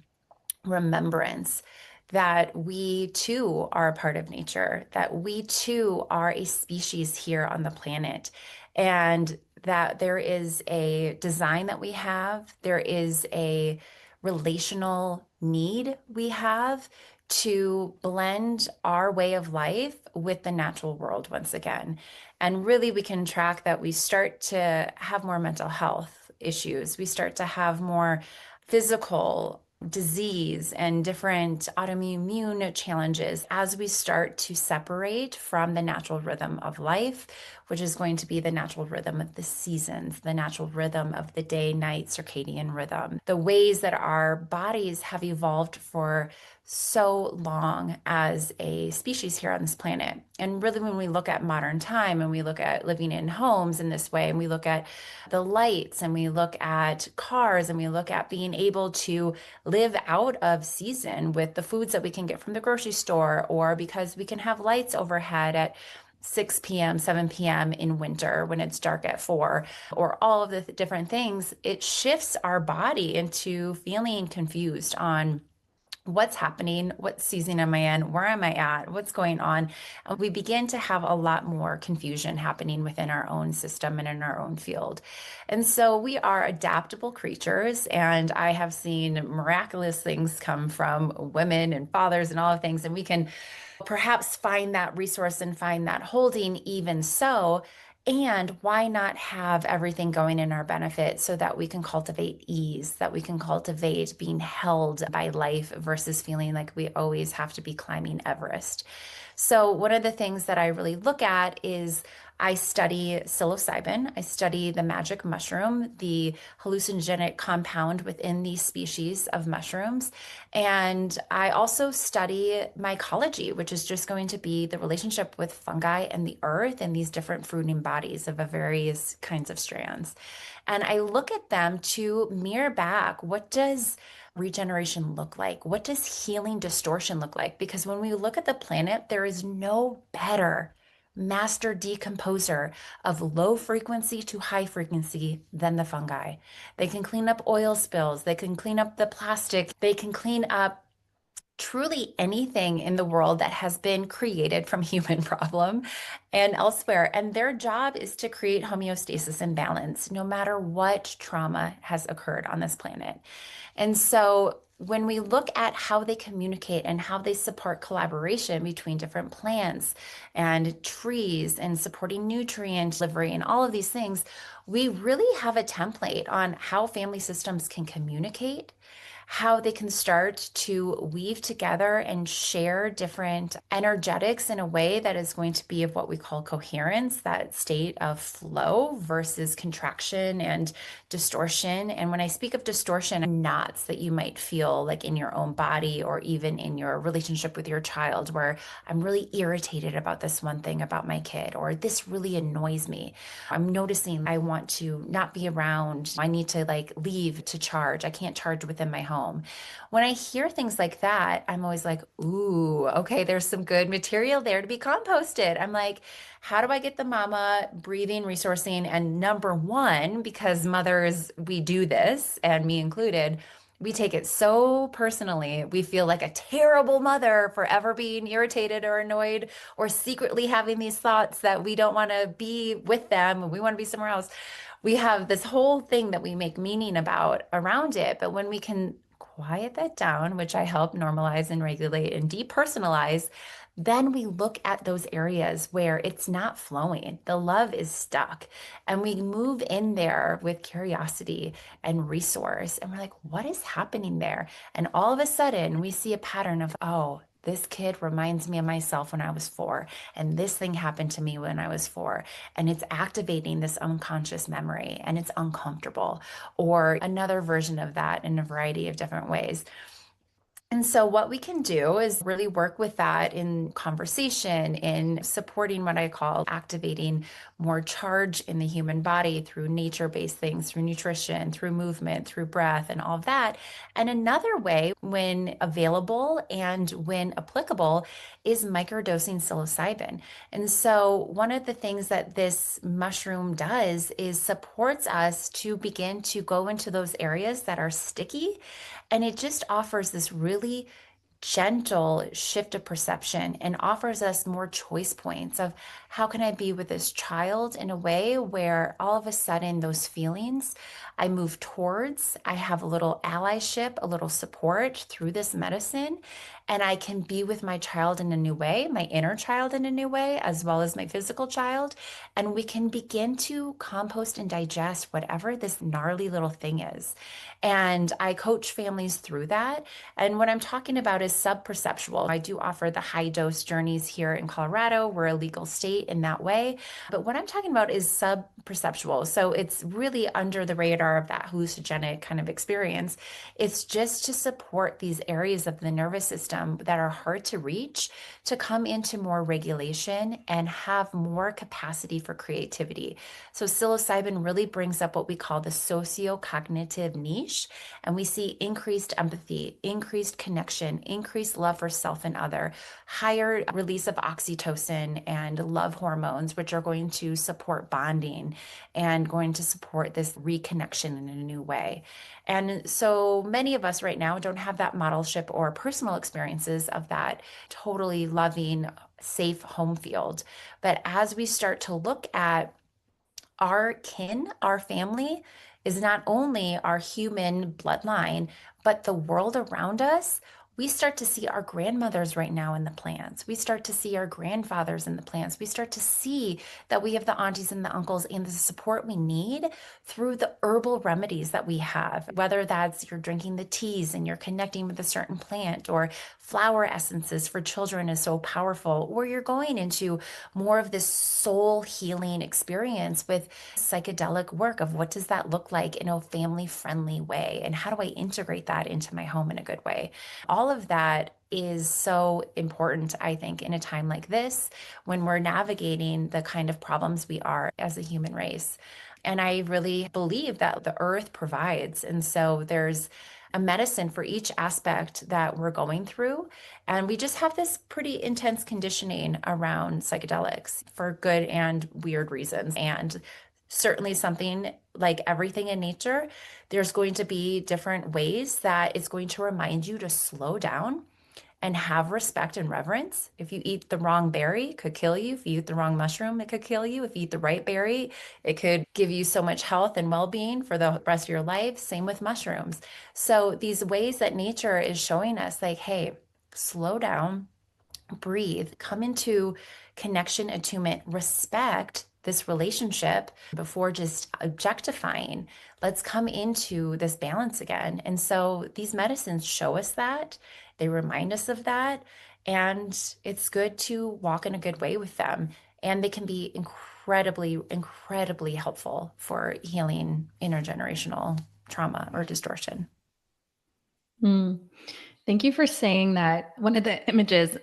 [SPEAKER 1] remembrance that we too are a part of nature, that we too are a species here on the planet, and that there is a design that we have, there is a relational need we have to blend our way of life with the natural world once again. And really, we can track that we start to have more mental health issues, we start to have more physical disease and different autoimmune challenges as we start to separate from the natural rhythm of life, which is going to be the natural rhythm of the seasons, the natural rhythm of the day, night, circadian rhythm, the ways that our bodies have evolved for so long as a species here on this planet. And really, when we look at modern time and we look at living in homes in this way, and we look at the lights and we look at cars and we look at being able to live out of season with the foods that we can get from the grocery store, or because we can have lights overhead at 6 p.m., 7 p.m. in winter when it's dark at 4, or all of the different things, it shifts our body into feeling confused on what's happening, what season am I in, where am I at, what's going on. And we begin to have a lot more confusion happening within our own system and in our own field. And so we are adaptable creatures, and I have seen miraculous things come from women and fathers and all of things, and we can perhaps find that resource and find that holding even so. And why not have everything going in our benefit so that we can cultivate ease, that we can cultivate being held by life versus feeling like we always have to be climbing Everest. So one of the things that I really look at is I study psilocybin. I study the magic mushroom, the hallucinogenic compound within these species of mushrooms. And I also study mycology, which is just going to be the relationship with fungi and the earth and these different fruiting bodies of various kinds of strands. And I look at them to mirror back, what does regeneration look like? What does healing distortion look like? Because when we look at the planet, there is no better master decomposer of low frequency to high frequency than the fungi. They can clean up oil spills, they can clean up the plastic, they can clean up truly anything in the world that has been created from human problem and elsewhere. And their job is to create homeostasis and balance, no matter what trauma has occurred on this planet. And so when we look at how they communicate and how they support collaboration between different plants and trees and supporting nutrient delivery and all of these things, we really have a template on how family systems can communicate, how they can start to weave together and share different energetics in a way that is going to be of what we call coherence, that state of flow versus contraction and distortion. And when I speak of distortion, knots that you might feel like in your own body or even in your relationship with your child, where I'm really irritated about this one thing about my kid, or this really annoys me. I'm noticing I want to not be around. I need to like leave to charge. I can't charge within my home. When I hear things like that, I'm always like, ooh, okay, there's some good material there to be composted. I'm like, how do I get the mama breathing, resourcing? And number one, because mothers, we do this, and me included, we take it so personally. We feel like a terrible mother for ever being irritated or annoyed or secretly having these thoughts that we don't want to be with them. We want to be somewhere else. We have this whole thing that we make meaning about around it. But when we can quiet that down, which I help normalize and regulate and depersonalize, then we look at those areas where it's not flowing. The love is stuck. And we move in there with curiosity and resource. And we're like, what is happening there? And all of a sudden, we see a pattern of, oh, this kid reminds me of myself when I was 4, and this thing happened to me when I was 4, and it's activating this unconscious memory, and it's uncomfortable, or another version of that in a variety of different ways. And so, what we can do is really work with that in conversation, in supporting what I call activating more charge in the human body through nature based things, through nutrition, through movement, through breath, and all of that. And another way, when available and when applicable, is microdosing psilocybin. And so, one of the things that this mushroom does is supports us to begin to go into those areas that are sticky, and it just offers this really gentle shift of perception and offers us more choice points of how can I be with this child in a way where all of a sudden those feelings I move towards, I have a little allyship, a little support through this medicine, and I can be with my child in a new way, my inner child in a new way, as well as my physical child. And we can begin to compost and digest whatever this gnarly little thing is. And I coach families through that. And what I'm talking about is sub-perceptual. I do offer the high dose journeys here in Colorado. We're a legal state in that way. But what I'm talking about is sub-perceptual. So it's really under the radar of that hallucinogenic kind of experience. It's just to support these areas of the nervous system that are hard to reach to come into more regulation and have more capacity for creativity. So psilocybin really brings up what we call the socio-cognitive niche, and we see increased empathy, increased connection, increased love for self and other, higher release of oxytocin and love hormones, which are going to support bonding and going to support this reconnection in a new way. And so many of us right now don't have that modelship or personal experiences of that totally loving, safe home field. But as we start to look at our kin, our family, is not only our human bloodline, but the world around us. We start to see our grandmothers right now in the plants. We start to see our grandfathers in the plants. We start to see that we have the aunties and the uncles and the support we need through the herbal remedies that we have, whether that's you're drinking the teas and you're connecting with a certain plant, or flower essences for children is so powerful, or you're going into more of this soul healing experience with psychedelic work of what does that look like in a family friendly way, and how do I integrate that into my home in a good way. All of that is so important, I think, in a time like this when we're navigating the kind of problems we are as a human race. And I really believe that the earth provides. And so there's a medicine for each aspect that we're going through. And we just have this pretty intense conditioning around psychedelics for good and weird reasons. And certainly something like everything in nature, there's going to be different ways that it's going to remind you to slow down and have respect and reverence. If you eat the wrong berry, it could kill you. If you eat the wrong mushroom, it could kill you. If you eat the right berry, it could give you so much health and well-being for the rest of your life. Same with mushrooms. So these ways that nature is showing us like, hey, slow down, breathe, come into connection, attunement, respect this relationship before just objectifying. Let's come into this balance again. And so these medicines show us that, they remind us of that, and it's good to walk in a good way with them. And they can be incredibly, incredibly helpful for healing intergenerational trauma or distortion.
[SPEAKER 4] Mm. Thank you for saying that. One of the images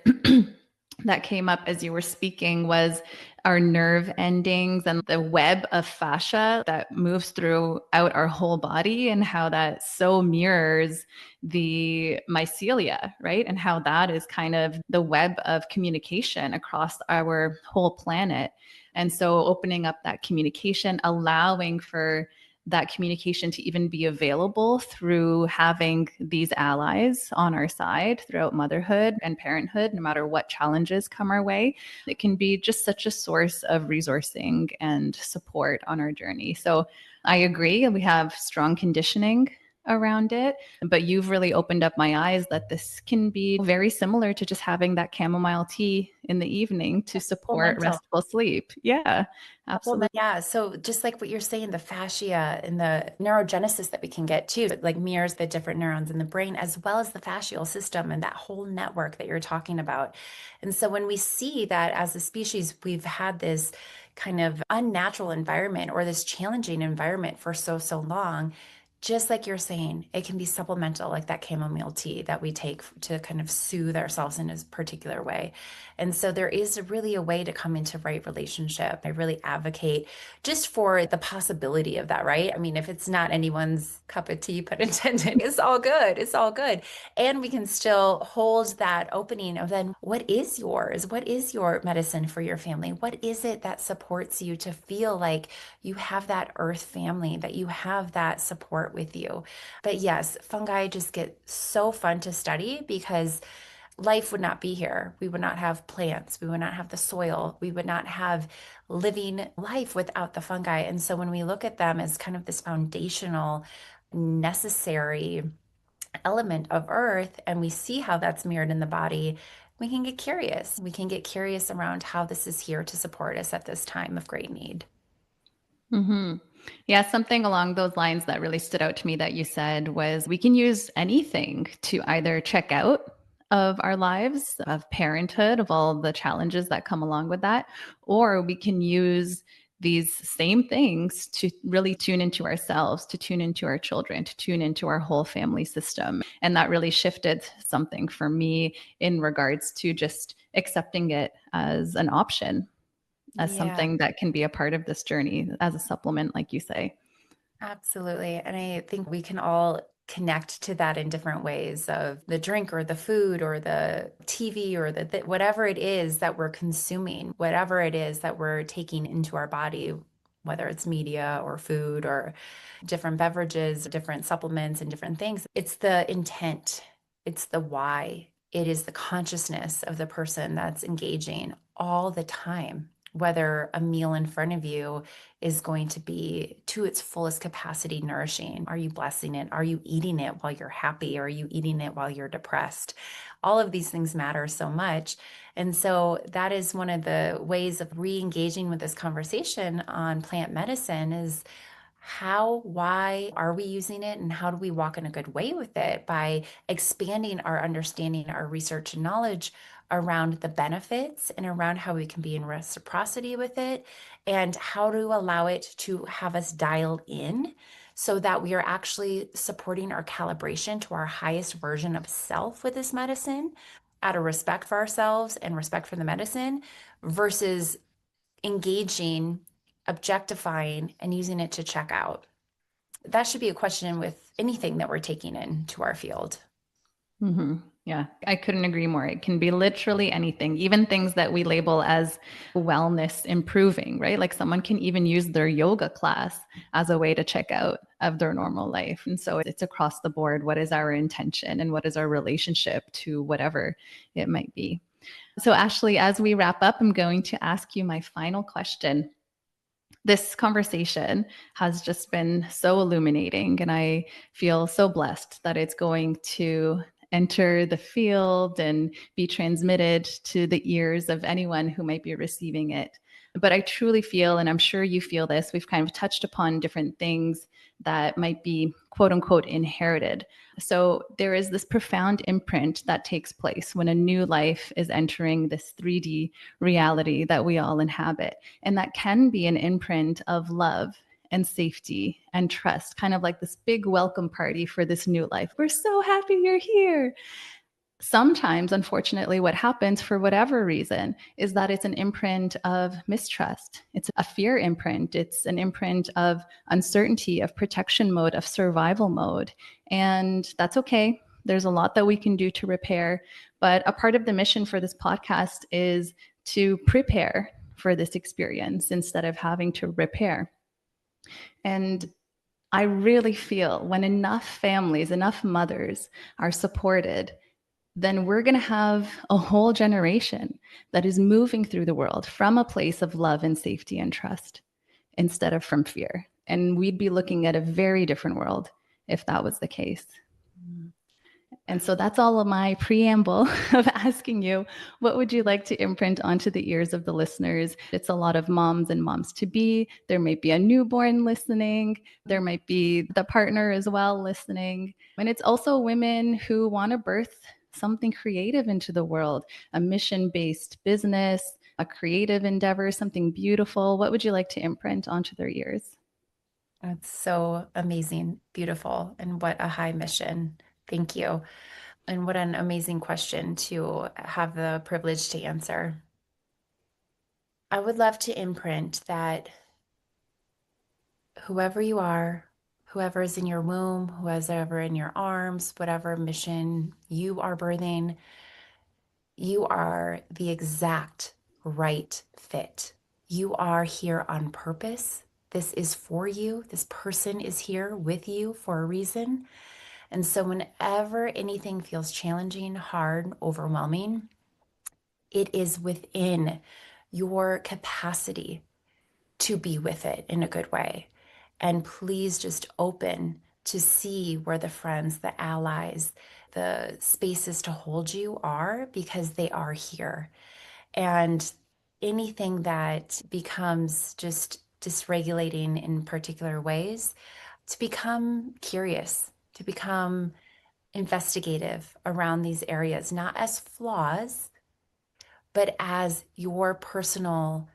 [SPEAKER 4] that came up as you were speaking was our nerve endings and the web of fascia that moves throughout our whole body, and how that so mirrors the mycelia, right? And how that is kind of the web of communication across our whole planet. And so opening up that communication, allowing for that communication to even be available through having these allies on our side throughout motherhood and parenthood, no matter what challenges come our way. It can be just such a source of resourcing and support on our journey. So I agree. We have strong conditioning around it, but you've really opened up my eyes that this can be very similar to just having that chamomile tea in the evening to support
[SPEAKER 1] Mental.
[SPEAKER 4] restful sleep. Yeah, absolutely.
[SPEAKER 1] Yeah. So just like what you're saying, the fascia and the neurogenesis that we can get too, it like mirrors the different neurons in the brain, as well as the fascial system and that whole network that you're talking about. And so when we see that as a species, we've had this kind of unnatural environment or this challenging environment for so, so long, just like you're saying, it can be supplemental, like that chamomile tea that we take to kind of soothe ourselves in a particular way. And so there is really a way to come into right relationship. I really advocate just for the possibility of that, right? I mean, if it's not anyone's cup of tea, pun intended, it's all good. It's all good. And we can still hold that opening of then what is yours? What is your medicine for your family? What is it that supports you to feel like you have that earth family, that you have that support with you? But yes, fungi just get so fun to study because life would not be here. We would not have plants. We would not have the soil. We would not have living life without the fungi. And so when we look at them as kind of this foundational, necessary element of earth, and we see how that's mirrored in the body, we can get curious. We can get curious around how this is here to support us at this time of great need.
[SPEAKER 4] Mm-hmm. Yeah, something along those lines that really stood out to me that you said was we can use anything to either check out of our lives, of parenthood, of all the challenges that come along with that, or we can use these same things to really tune into ourselves, to tune into our children, to tune into our whole family system. And that really shifted something for me in regards to just accepting it as an option, as
[SPEAKER 1] Yeah.
[SPEAKER 4] something that can be a part of this journey as a supplement, like you say.
[SPEAKER 1] Absolutely. And I think we can all connect to that in different ways of the drink or the food or the TV or whatever it is that we're consuming, whatever it is that we're taking into our body, whether it's media or food or different beverages, different supplements and different things. It's the intent, it's the why. It is the consciousness of the person that's engaging all the time, whether a meal in front of you is going to be to its fullest capacity nourishing. Are you blessing it? Are you eating it while you're happy? Are you eating it while you're depressed? All of these things matter so much. And so that is one of the ways of re-engaging with this conversation on plant medicine is why are we using it, and how do we walk in a good way with it by expanding our understanding, our research and knowledge around the benefits and around how we can be in reciprocity with it and how to allow it to have us dialed in so that we are actually supporting our calibration to our highest version of self with this medicine out of respect for ourselves and respect for the medicine versus engaging, objectifying, and using it to check out. That should be a question with anything that we're taking into our field.
[SPEAKER 4] Mm-hmm. Yeah, I couldn't agree more. It can be literally anything, even things that we label as wellness improving, right? Like someone can even use their yoga class as a way to check out of their normal life. And so it's across the board. What is our intention and what is our relationship to whatever it might be? So, Ashley, as we wrap up, I'm going to ask you my final question. This conversation has just been so illuminating, and I feel so blessed that it's going to enter the field and be transmitted to the ears of anyone who might be receiving it. But I truly feel, and I'm sure you feel this, we've kind of touched upon different things that might be quote unquote inherited. So there is this profound imprint that takes place when a new life is entering this 3D reality that we all inhabit. And that can be an imprint of love and safety and trust, kind of like this big welcome party for this new life. We're so happy you're here. Sometimes, unfortunately, what happens for whatever reason is that it's an imprint of mistrust. It's a fear imprint. It's an imprint of uncertainty, of protection mode, of survival mode. And that's okay. There's a lot that we can do to repair. But a part of the mission for this podcast is to prepare for this experience instead of having to repair. And I really feel when enough families, enough mothers are supported, then we're going to have a whole generation that is moving through the world from a place of love and safety and trust instead of from fear. And we'd be looking at a very different world if that was the case. And so that's all of my preamble of asking you, what would you like to imprint onto the ears of the listeners? It's a lot of moms and moms to be. There might be a newborn listening. There might be the partner as well listening. And it's also women who want to birth something creative into the world, a mission-based business, a creative endeavor, something beautiful. What would you like to imprint onto their ears?
[SPEAKER 1] That's so amazing, beautiful, and what a high mission. Thank you. And what an amazing question to have the privilege to answer. I would love to imprint that whoever you are, whoever is in your womb, whoever's ever in your arms, whatever mission you are birthing, you are the exact right fit. You are here on purpose. This is for you. This person is here with you for a reason. And so whenever anything feels challenging, hard, overwhelming, it is within your capacity to be with it in a good way. And please just open to see where the friends, the allies, the spaces to hold you are, because they are here. And anything that becomes just dysregulating in particular ways, to become curious, to become investigative around these areas, not as flaws, but as your personal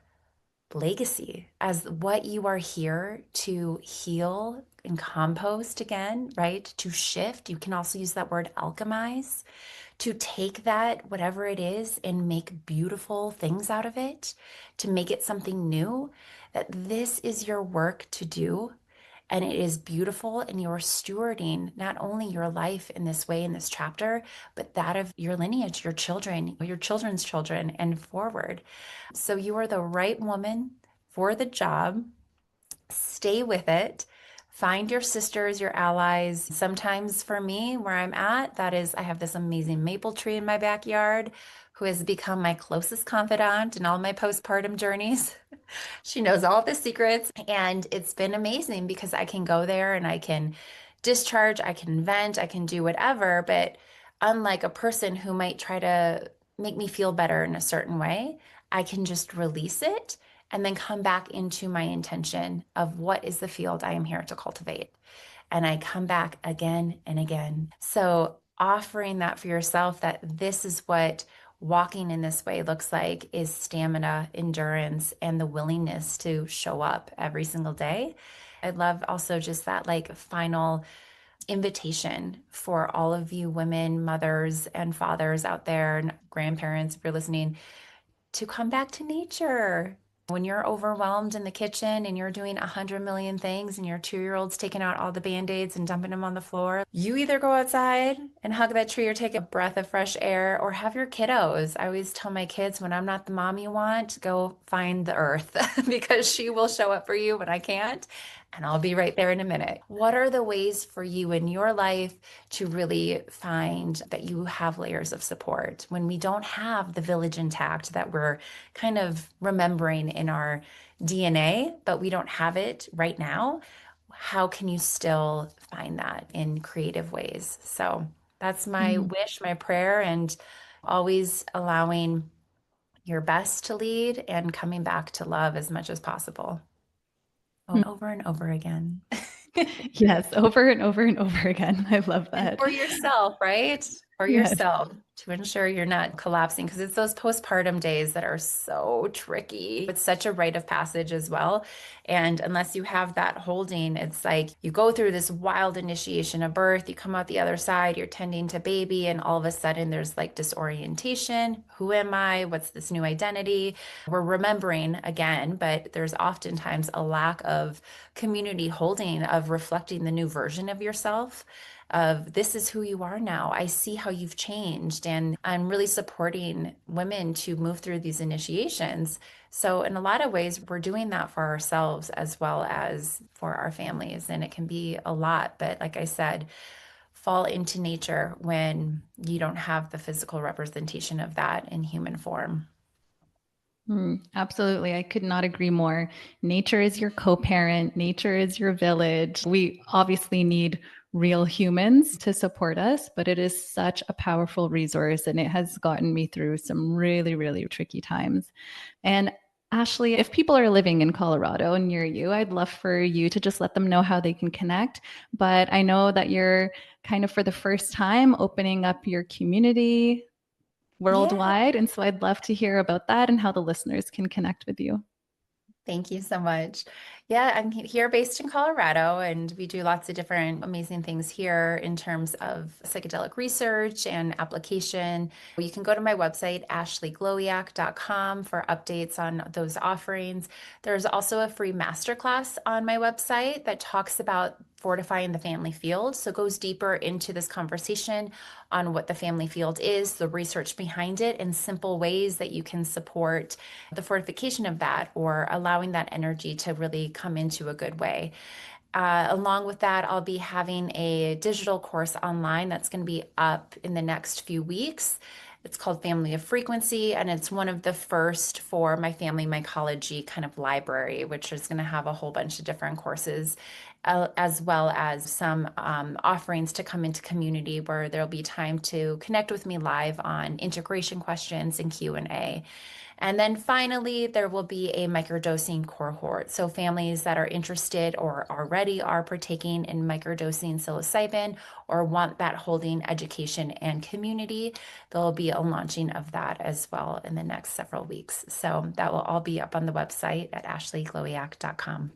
[SPEAKER 1] legacy, as what you are here to heal and compost again, right? To shift. You can also use that word alchemize, to take that, whatever it is, and make beautiful things out of it, to make it something new. That this is your work to do. And it is beautiful. And you're stewarding not only your life in this way, in this chapter, but that of your lineage, your children, your children's children, and forward. So you are the right woman for the job. Stay with it. Find your sisters, your allies. Sometimes for me, where I'm at, that is, I have this amazing maple tree in my backyard who has become my closest confidant in all my postpartum journeys. She knows all the secrets, and it's been amazing because I can go there and I can discharge, I can vent, I can do whatever. But unlike a person who might try to make me feel better in a certain way, I can just release it and then come back into my intention of what is the field I am here to cultivate. And I come back again and again. So, offering that for yourself, that this is what walking in this way looks like, is stamina, endurance, and the willingness to show up every single day. I love also just that like final invitation for all of you women, mothers, and fathers out there, and grandparents, if you're listening, to come back to nature. When you're overwhelmed in the kitchen and you're doing 100 million things and your 2-year-old's taking out all the band-aids and dumping them on the floor, you either go outside and hug that tree or take a breath of fresh air, or have your kiddos. I always tell my kids, when I'm not the mom you want, go find the earth because she will show up for you when I can't. And I'll be right there in a minute. What are the ways for you in your life to really find that you have layers of support when we don't have the village intact that we're kind of remembering in our DNA, but we don't have it right now? How can you still find that in creative ways? So that's my wish, my prayer, and always allowing your best to lead and coming back to love as much as possible. Over and over again.
[SPEAKER 4] Yes, over and over and over again. I love
[SPEAKER 1] And
[SPEAKER 4] that.
[SPEAKER 1] for yourself, right? For
[SPEAKER 4] Yes.
[SPEAKER 1] yourself to ensure you're not collapsing, because it's those postpartum days that are so tricky. It's such a rite of passage as well. And unless you have that holding, it's like you go through this wild initiation of birth, you come out the other side, you're tending to baby, and all of a sudden there's like disorientation. Who am I? What's this new identity? We're remembering again, but there's oftentimes a lack of community holding, of reflecting the new version of yourself, of this is who you are now. I see how you've changed. And I'm really supporting women to move through these initiations. So, in a lot of ways, we're doing that for ourselves as well as for our families. And it can be a lot. But like I said, fall into nature when you don't have the physical representation of that in human form.
[SPEAKER 4] Absolutely. I could not agree more. Nature is your co parent, nature is your village. We obviously need real humans to support us, but it is such a powerful resource and it has gotten me through some really, really tricky times. And Ashley, if people are living in Colorado near you, I'd love for you to just let them know how they can connect. But I know that you're kind of for the first time opening up your community
[SPEAKER 1] Yeah.
[SPEAKER 4] worldwide. And so I'd love to hear about that and how the listeners can connect with you.
[SPEAKER 1] Thank you so much. Yeah, I'm here based in Colorado, and we do lots of different amazing things here in terms of psychedelic research and application. You can go to my website, ashleyglowiak.com, for updates on those offerings. There's also a free masterclass on my website that talks about fortifying the family field. So it goes deeper into this conversation on what the family field is, the research behind it, and simple ways that you can support the fortification of that or allowing that energy to really come into a good way. Along with that, I'll be having a digital course online that's going to be up in the next few weeks. It's called Family of Frequency, and it's one of the first for my family mycology kind of library, which is going to have a whole bunch of different courses, as well as some offerings to come into community where there'll be time to connect with me live on integration questions and Q&A. And then finally, there will be a microdosing cohort. So families that are interested or already are partaking in microdosing psilocybin or want that holding education and community, there'll be a launching of that as well in the next several weeks. So that will all be up on the website at ashleyglowiak.com.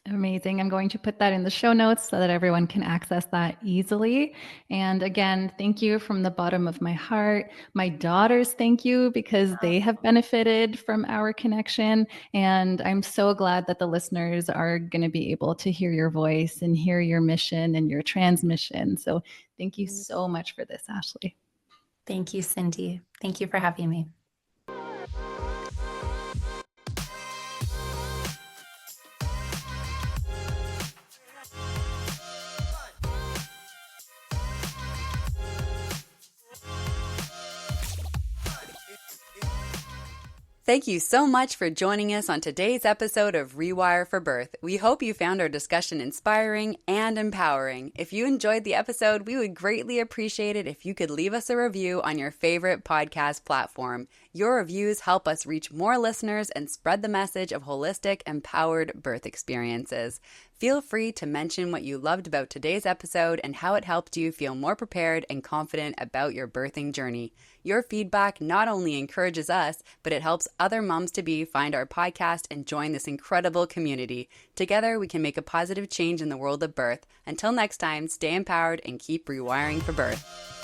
[SPEAKER 4] Amazing. I'm going to put that in the show notes so that everyone can access that easily. And again, thank you from the bottom of my heart. My daughters, thank you because they have benefited from our connection. And I'm so glad that the listeners are going to be able to hear your voice and hear your mission and your transmission. So thank you so much for this, Ashley.
[SPEAKER 1] Thank you, Cindy. Thank you for having me.
[SPEAKER 3] Thank you so much for joining us on today's episode of Rewire for Birth. We hope you found our discussion inspiring and empowering. If you enjoyed the episode, we would greatly appreciate it if you could leave us a review on your favorite podcast platform. Your reviews help us reach more listeners and spread the message of holistic, empowered birth experiences. Feel free to mention what you loved about today's episode and how it helped you feel more prepared and confident about your birthing journey. Your feedback not only encourages us, but it helps other moms-to-be find our podcast and join this incredible community. Together, we can make a positive change in the world of birth. Until next time, stay empowered and keep rewiring for birth.